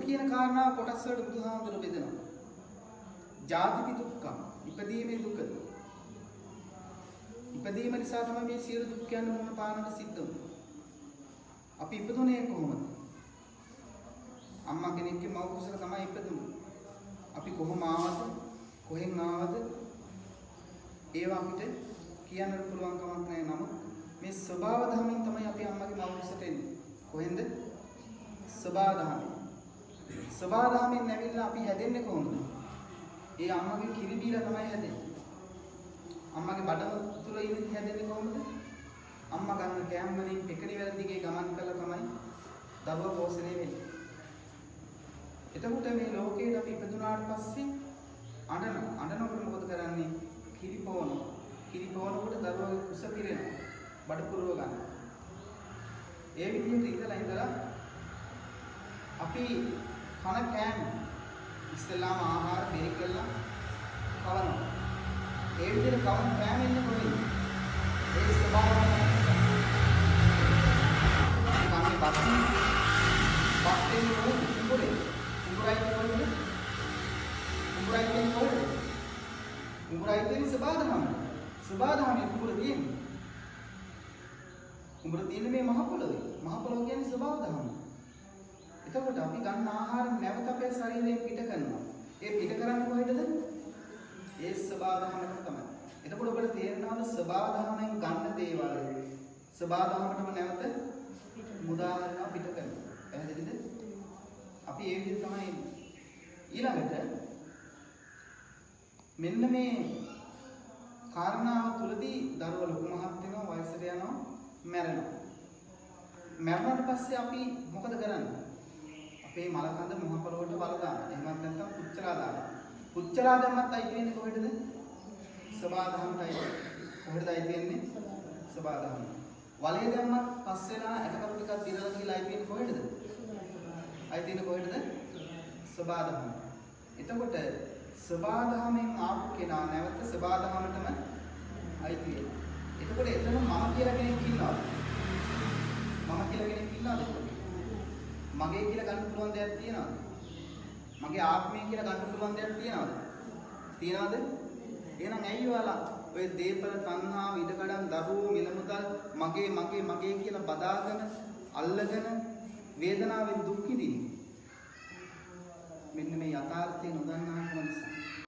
කියන කාරණාව කොටස් වලට බුදුහාමුදුරුවෝ බෙදනවා. ජාතිපි දුක්ඛ ඉපදීමේ දුක. ඉපදීම නිසා තමයි මේ සියලු දුක්ඛයන් මොන පානට සිද්ධ වෙන්නේ. අපි ඉපදුනේ කොහොමද? අම්මා කෙනෙක්ගේ මව් කුසක තමයි ඉපදුනේ. අපි කොහොම ආවද? කොහෙන් ආවද? ඒවා අපිට කියන්න පුළුවන් කමක් නැහැ. නමුත් මේ ස්වභාව ධර්මයෙන් තමයි අපි අම්මගේ මව් කුසට එන්නේ. කොහෙන්ද? ස්වභාව ධර්මයෙන්. ස්වභාව ධර්මයෙන් නැවිලා අපි හැදෙන්නේ කොහොමද? ඒ අම්මගේ කිරි බීලා තමයි හැදෙන්නේ. අම්මගේ බඩ තුල ඉඳන් හැදෙන්නේ කොහොමද? අම්මා ගන්න කෑම වලින් පෙකණි වල දිගේ ගමන් කළා තමයි දරුවා පෝෂණය වෙන්නේ. එතකොට මේ ලෝකේ අපි ඉපදුනාට පස්සේ අඬනකොට මොකද කරන්නේ? කිරි පොවනවා. කිරි පොවනකොට දරුවාගේ කුස පිරෙනවා. බඩ පුරව ගන්න. ඒ විදිහට ඉඳලා අපි කන කෑම ඉස්සෙල්ලාම ආහාර බෙරි කළා කවනවා. ඒ විදිහට කවන කෑම ඉන්නේ කොහෙද? ඒ ස්වභාවය තමයි පස්සේ කුඹුරේ කුඹුරයි කියන්නේ ස්වභාවධර්ම කුඹුර තියෙන්නේ. කුඹුර තියෙන්නේ මේ මහ පොළොවේ. මහ පොළොව කියන්නේ ස්වභාවධර්ම. එතකොට අපි ගන්න ආහාර නැවත අපේ ශරීරයෙන් පිට කරනවා. ඒ පිට කරන්නේ කොහෙද? ඒ ස්වභාවධර්මයෙන් තමයි. එතකොට ඔබට තේරෙනවද ස්වභාවධර්මයෙන් ගන්න දේවල් ස්වභාවධර්මයටම නැවත මුදාහරණ පිට කරනවා. පැහැදිලිද? අපි ඒ විදිහට තමයි ඊළඟට මෙන්න මේ කාරණාව තුලදී දරුවා ලොකු මහත් වෙනවා, වයසට යනවා, මැරෙනවා. මැරුණාට පස්සේ අපි මොකද කරන්නේ? අපේ මල කඳ මොහ පොළොවට වල දානවා. එහෙමත් නැත්නම් පුච්චලා දානවා. පුච්චලා දැම්මත් අයිති වෙන්නේ කොහෙටද? ස්වභාවධර්මයටයි. කොහෙටද අයිති වෙන්නේ? ස්වභාවධර්මයට. වලේ දැම්මත් පස්සෙලා ඇටකරු ටිකක් දිරලා කියලා අයිති වෙන්නේ කොහෙටද? අයිති වෙන්නේ කොහෙටද? ස්වභාවධර්මයට. එතකොට ස්වභාවධර්මයෙන් ආපු කෙනා නැවත ස්වභාවධර්මයටම අයිති වෙනවා. එතකොට එතන මම කියලා කෙනෙක් ඉන්නවද? මම කියලා කෙනෙක් ඉන්නවද? මගේ කියලා ගන්න පුළුවන් දෙයක් තියනවද? මගේ ආත්මය කියලා ගන්න පුළුවන් දෙයක් තියනවද? තියනවද? එහෙනම් ඇයි ඔයාලා ඔය දීපල තණ්හාව ඉඩකඩම් දරුවෝ මිල මුදල් මගේ කියලා බදාගෙන අල්ලගෙන වේදනාවෙන් දුක් විඳින්නේ? මෙන්න මේ යථාර්ථය නොදන්නා නිසා.